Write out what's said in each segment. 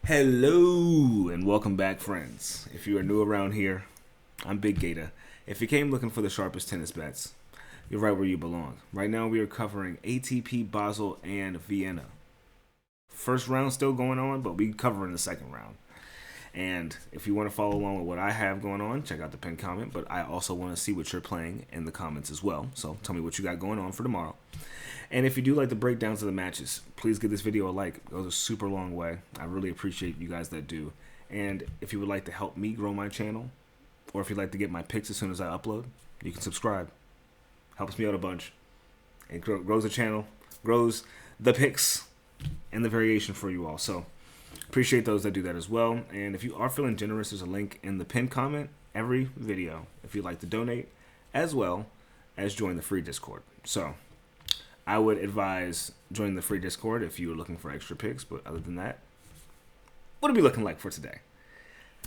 Hello and welcome back, friends. If you are new around here, I'm Big Gata. If you came looking for the sharpest tennis bets, you're right where you belong. Right now we are covering ATP Basel and Vienna. First round still going on, but we covering the second round. And if you want to follow along with what I have going on, check out the pinned comment. But I also want to see what you're playing in the comments as well. So tell me what you got going on for tomorrow. And if you do like the breakdowns of the matches, please give this video a like. It goes a super long way. I really appreciate you guys that do. And if you would like to help me grow my channel, or if you'd like to get my picks as soon as I upload, you can subscribe. Helps me out a bunch. It grows the channel, grows the picks, and the variation for you all. So appreciate those that do that as well. And if you are feeling generous, there's a link in the pinned comment every video if you'd like to donate, as well as join the free Discord. So I would advise joining the free Discord if you were looking for extra picks. But other than that, what are we looking like for today?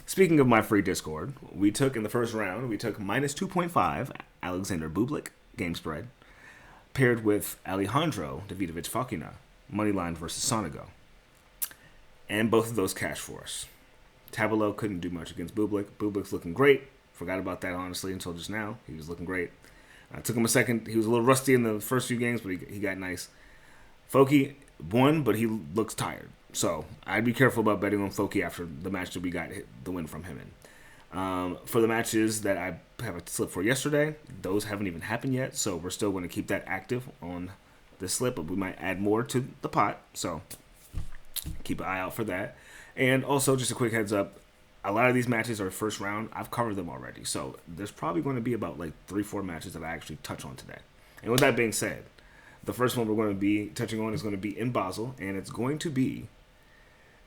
Speaking of my free Discord, we took in the first round, we took minus 2.5 Alexander Bublik game spread paired with Alejandro Davidovich Fokina moneyline versus Sonego. And both of those cash for us. Tableau couldn't do much against Bublik. Bublik's looking great. Forgot about that, honestly, until just now. He was looking great. Took him a second. He was a little rusty in the first few games, but he got nice. Foki won, but he looks tired. So I'd be careful about betting on Foki after the match that we got the win from him in. For the matches that I have a slip for yesterday, those haven't even happened yet. So we're still going to keep that active on the slip, but we might add more to the pot. So keep an eye out for that. And also, just a quick heads up, a lot of these matches are first round. I've covered them already. So there's probably going to be about like 3-4 matches that I actually touch on today. And with that being said, the first one we're going to be touching on is going to be in Basel. And it's going to be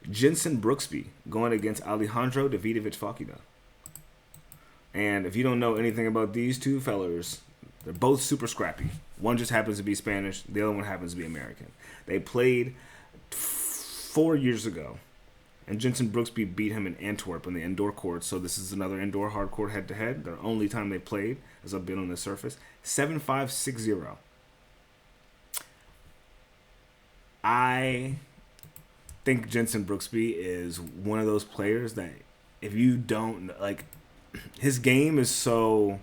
Jenson Brooksby going against Alejandro Davidovich Fokina. And if you don't know anything about these two fellers, they're both super scrappy. One just happens to be Spanish. The other one happens to be American. They played 4 years ago. And Jenson Brooksby beat him in Antwerp on the indoor court. So this is another indoor hard court head-to-head. The only time they played as I've been on the surface. 7-5, 6-0. I think Jenson Brooksby is one of those players that if you don't, like, his game is so,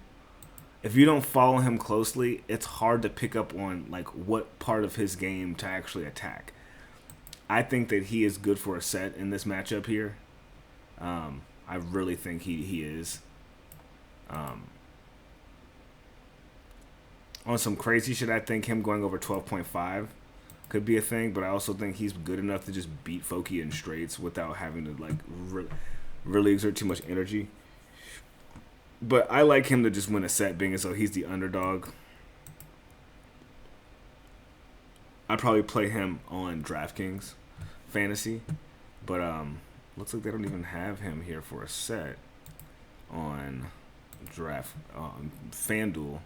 if you don't follow him closely, it's hard to pick up on, like, what part of his game to actually attack. I think that he is good for a set in this matchup here. I really think he is. On some crazy shit, I think him going over 12.5 could be a thing, but I also think he's good enough to just beat Foki in straights without having to like really exert too much energy. But I like him to just win a set, being as though he's the underdog. I'd probably play him on DraftKings Fantasy, but looks like they don't even have him here for a set on FanDuel.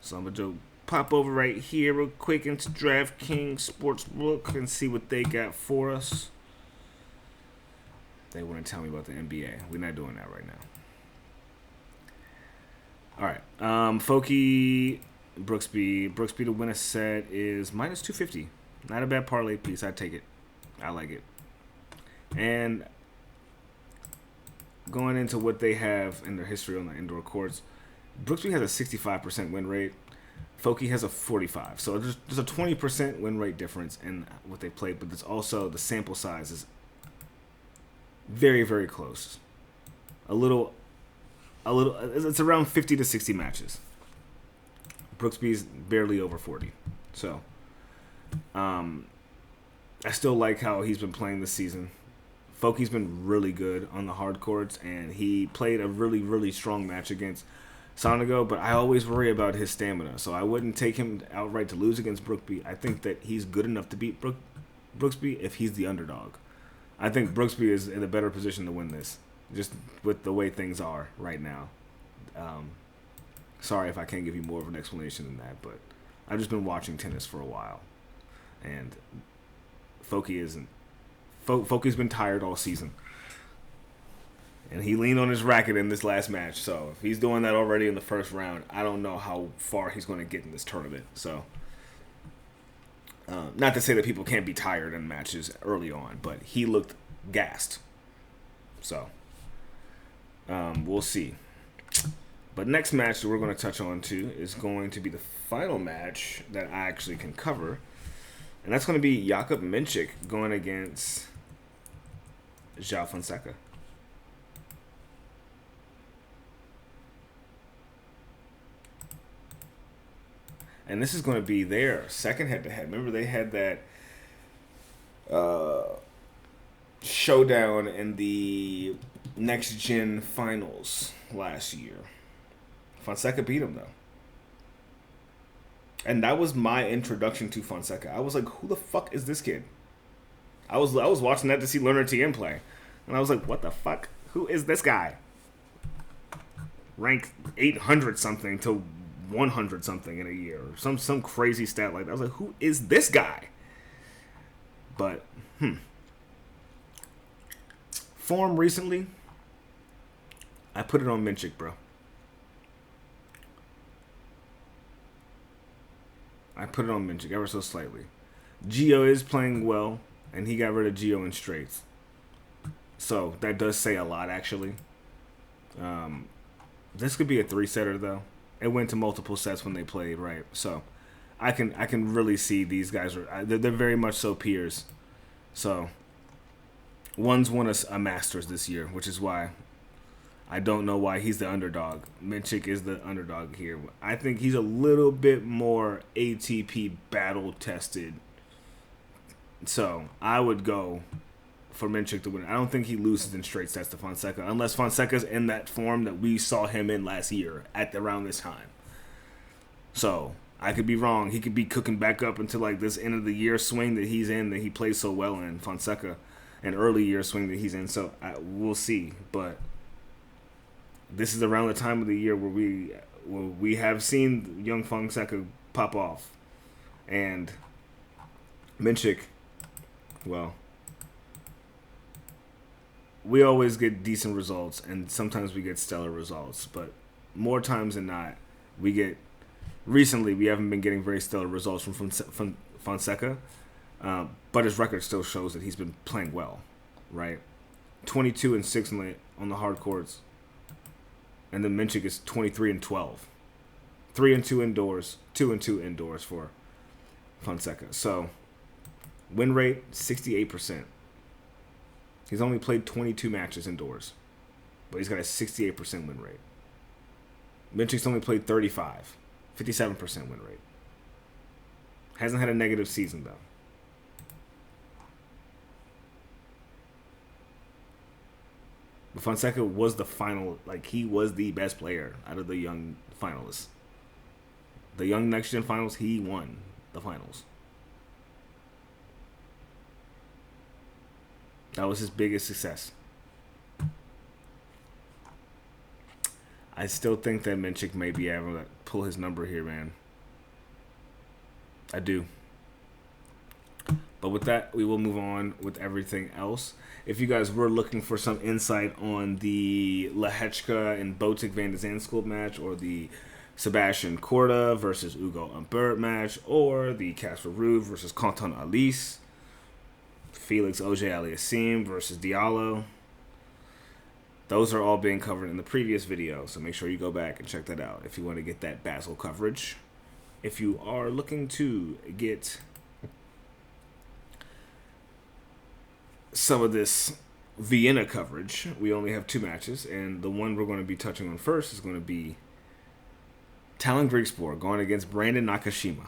So I'm gonna pop over right here real quick into DraftKings Sportsbook and see what they got for us. They want to tell me about the NBA. We're not doing that right now. All right, Foki. Brooksby to win a set is minus 250. Not a bad parlay piece. I'd take it. I like it. And going into what they have in their history on the indoor courts, Brooksby has a 65% win rate. Foki has a 45. So there's a 20% win rate difference in what they played, but there's also the sample size is very, very close. A little. It's around 50 to 60 matches. Brooksby's barely over 40. So, I still like how he's been playing this season. Foki's been really good on the hard courts, and he played a really, really strong match against Sonego, but I always worry about his stamina, so I wouldn't take him outright to lose against Brooksby. I think that he's good enough to beat Brooksby if he's the underdog. I think Brooksby is in a better position to win this, just with the way things are right now. Sorry if I can't give you more of an explanation than that, but I've just been watching tennis for a while, and Foki's been tired all season, and he leaned on his racket in this last match. So if he's doing that already in the first round, I don't know how far he's going to get in this tournament. So not to say that people can't be tired in matches early on, but he looked gassed. So, we'll see. But next match that we're going to touch on too is going to be the final match that I actually can cover, and that's going to be Jakub Mensik going against João Fonseca. And this is going to be their second head-to-head. Remember, they had that showdown in the Next Gen Finals last year. Fonseca beat him, though. And that was my introduction to Fonseca. I was like, who the fuck is this kid? I was watching that to see Leonard Tien play. And I was like, what the fuck? Who is this guy? Ranked 800-something to 100-something in a year. Or some crazy stat like that. I was like, who is this guy? But, form recently, I put it on Mensik, bro. I put it on Mensik ever so slightly. Gio is playing well, and he got rid of Gio in straights. So, that does say a lot, actually. This could be a 3-setter, though. It went to multiple sets when they played, right? So, I can really see these guys they're very much so peers. So, one's won a Masters this year, which is why I don't know why he's the underdog. Mensik is the underdog here. I think he's a little bit more ATP battle tested. So, I would go for Mensik to win. I don't think he loses in straight sets to Fonseca, unless Fonseca's in that form that we saw him in last year at around this time. So, I could be wrong. He could be cooking back up into like this end of the year swing that he's in, that he plays so well in. Fonseca, an early year swing that he's in. So, we'll see. But this is around the time of the year where we have seen young Fonseca pop off. And Mensik, well, we always get decent results, and sometimes we get stellar results. But more times than not, recently we haven't been getting very stellar results from Fonseca. But his record still shows that he's been playing well, right? 22-6 on the hard courts. And then Mensik is 23-12. 3-2 indoors, 2-2 indoors for Fonseca. So, win rate, 68%. He's only played 22 matches indoors, but he's got a 68% win rate. Mensik's only played 35, 57% win rate. Hasn't had a negative season, though. But Fonseca was the final, he was the best player out of the young finalists. The young next-gen finals, he won the finals. That was his biggest success. I still think that Mensik may be able to pull his number here, man. I do. But with that, we will move on with everything else. If you guys were looking for some insight on the Lehecka and Botic van de Zandschulp match, or the Sebastian Korda versus Humbert match, or the Casper Ruud versus Quentin Halys, Felix Auger-Aliassime versus Diallo, those are all being covered in the previous video, so make sure you go back and check that out if you want to get that Basel coverage. If you are looking to get some of this Vienna coverage, we only have 2 matches, and the one we're going to be touching on first is going to be Talon Griekspoor going against Brandon Nakashima.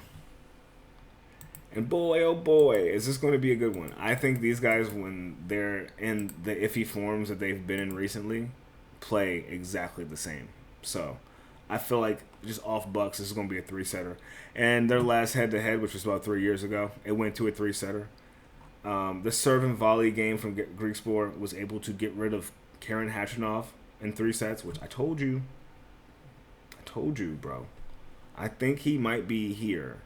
And boy, oh boy, is this going to be a good one. I think these guys, when they're in the iffy forms that they've been in recently, play exactly the same. So, I feel like just off bucks, this is going to be a 3-setter. And their last head-to-head, which was about 3 years ago, it went to a 3-setter. The serve and volley game from Griekspoor was able to get rid of Karen Khachanov in 3 sets, which I told you. Bro. I think he might be here,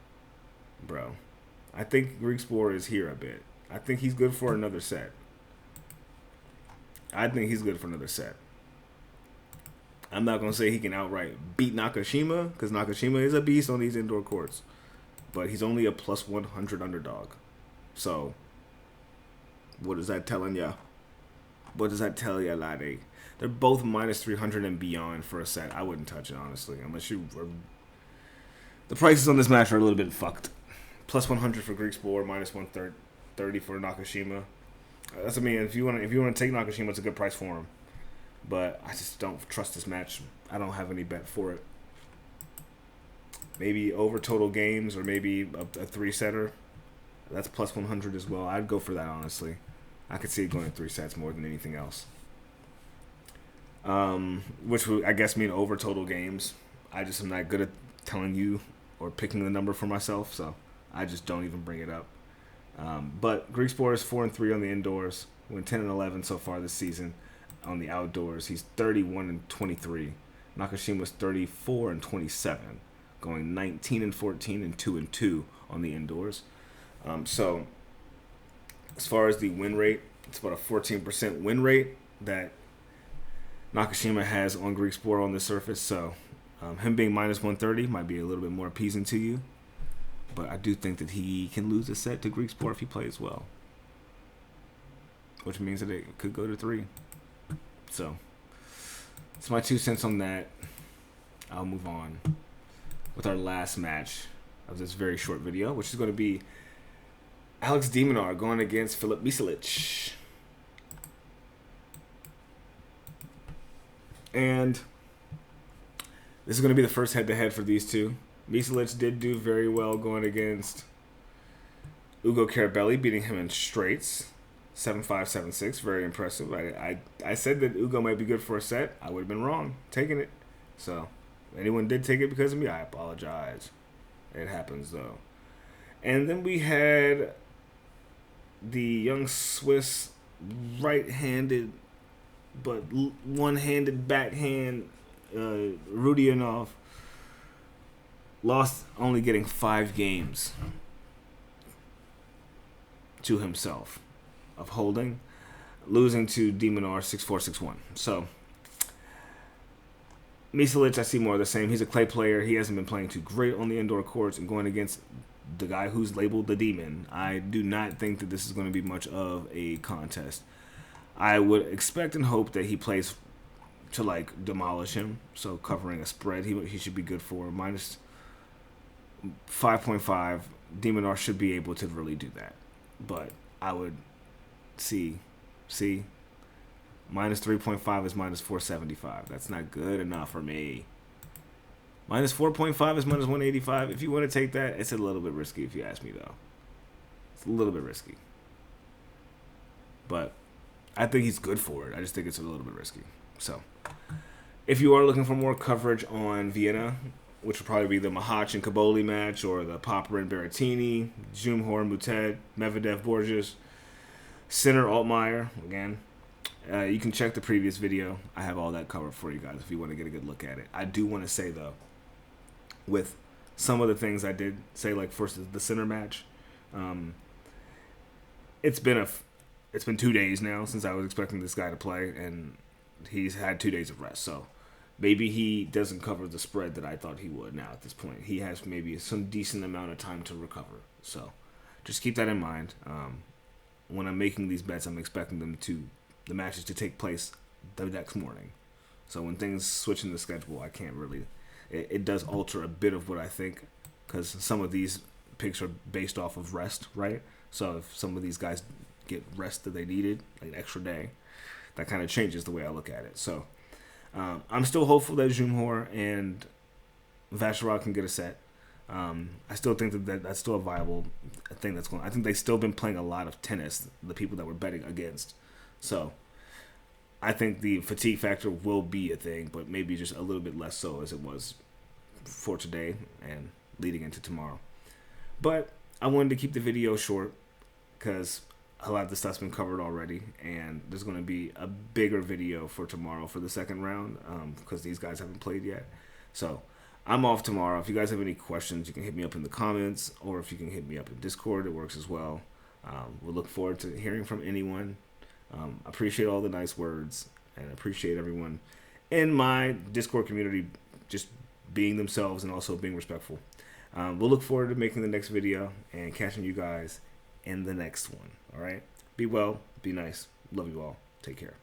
bro. I think Griekspoor is here a bit. I think he's good for another set. I'm not going to say he can outright beat Nakashima, because Nakashima is a beast on these indoor courts. But he's only a +100 underdog. So, what is that telling ya? what does that tell you, laddie? They're both minus 300 and beyond for a set. I wouldn't touch it, honestly, unless you were... The prices on this match are a little bit fucked. Plus 100 for Griekspoor, minus 130 for Nakashima. That's, I mean, if you want to take Nakashima, it's a good price for him. But I just don't trust this match. I don't have any bet for it. Maybe over total games or maybe a 3-setter. That's plus 100 as well. I'd go for that, honestly. I could see it going to 3 sets more than anything else. Which would, I guess, mean over total games. I just am not good at telling you or picking the number for myself, so I just don't even bring it up. But Griekspoor is 4-3 on the indoors. Went 10-11 so far this season. On the outdoors, he's 31-23. Nakashima's 34-27, going 19-14 and 2-2 on the indoors. So as far as the win rate, it's about a 14% win rate that Nakashima has on Griekspoor on the surface. So him being minus 130 might be a little bit more appeasing to you. But I do think that he can lose a set to Griekspoor if he plays well. Which means that it could go to 3. So it's my 2 cents on that. I'll move on with our last match of this very short video, which is going to be Alex de Minaur going against Filip Misolic. And this is going to be the first head-to-head for these two. Misolic did do very well going against Ugo Cobolli, beating him in straights. 7-5, 7-6. Very impressive. I said that Ugo might be good for a set. I would have been wrong taking it. So, if anyone did take it because of me, I apologize. It happens, though. And then we had the young Swiss right-handed but one-handed backhand Rudianov lost, only getting 5 games to himself of holding, losing to de Minaur 6-4, 6-1. So Misolic, I see more of the same. He's a clay player. He hasn't been playing too great on the indoor courts, and going against the guy who's labeled the demon, I do not think that this is going to be much of a contest. I would expect and hope that he plays to like demolish him. So covering a spread, he should be good for minus 5.5. De Minaur should be able to really do that, but I would see minus 3.5 is minus 475. That's not good enough for me. Minus 4.5 is minus 185. If you want to take that, it's a little bit risky if you ask me, though. It's a little bit risky. But I think he's good for it. I just think it's a little bit risky. So, if you are looking for more coverage on Vienna, which will probably be the Machac and Cobolli match, or the Popyrin Berrettini, Dzumhur, Moutet, Medvedev, Borges, Sinner, Altmaier, again, you can check the previous video. I have all that covered for you guys if you want to get a good look at it. I do want to say, though, with some of the things I did say, like first the Sinner match, it's been 2 days now since I was expecting this guy to play, and he's had 2 days of rest. So maybe he doesn't cover the spread that I thought he would now at this point. He has maybe some decent amount of time to recover. So just keep that in mind. When I'm making these bets, I'm expecting the matches to take place the next morning. So when things switch in the schedule, I can't really... It does alter a bit of what I think, because some of these picks are based off of rest, right? So if some of these guys get rest that they needed, like an extra day, that kind of changes the way I look at it. So I'm still hopeful that Dzumhur and Vacherov can get a set. I still think that's still a viable thing that's going on. I think they've still been playing a lot of tennis, the people that we're betting against. So I think the fatigue factor will be a thing, but maybe just a little bit less so as it was for today and leading into tomorrow. But I wanted to keep the video short because a lot of the stuff's been covered already, and there's going to be a bigger video for tomorrow for the second round because these guys haven't played yet. So I'm off tomorrow. If you guys have any questions, you can hit me up in the comments, or if you can hit me up in Discord, it works as well. We'll look forward to hearing from anyone. Appreciate all the nice words, and appreciate everyone in my Discord community just being themselves and also being respectful. We'll look forward to making the next video and catching you guys in the next one. All right? Be well. Be nice. Love you all. Take care.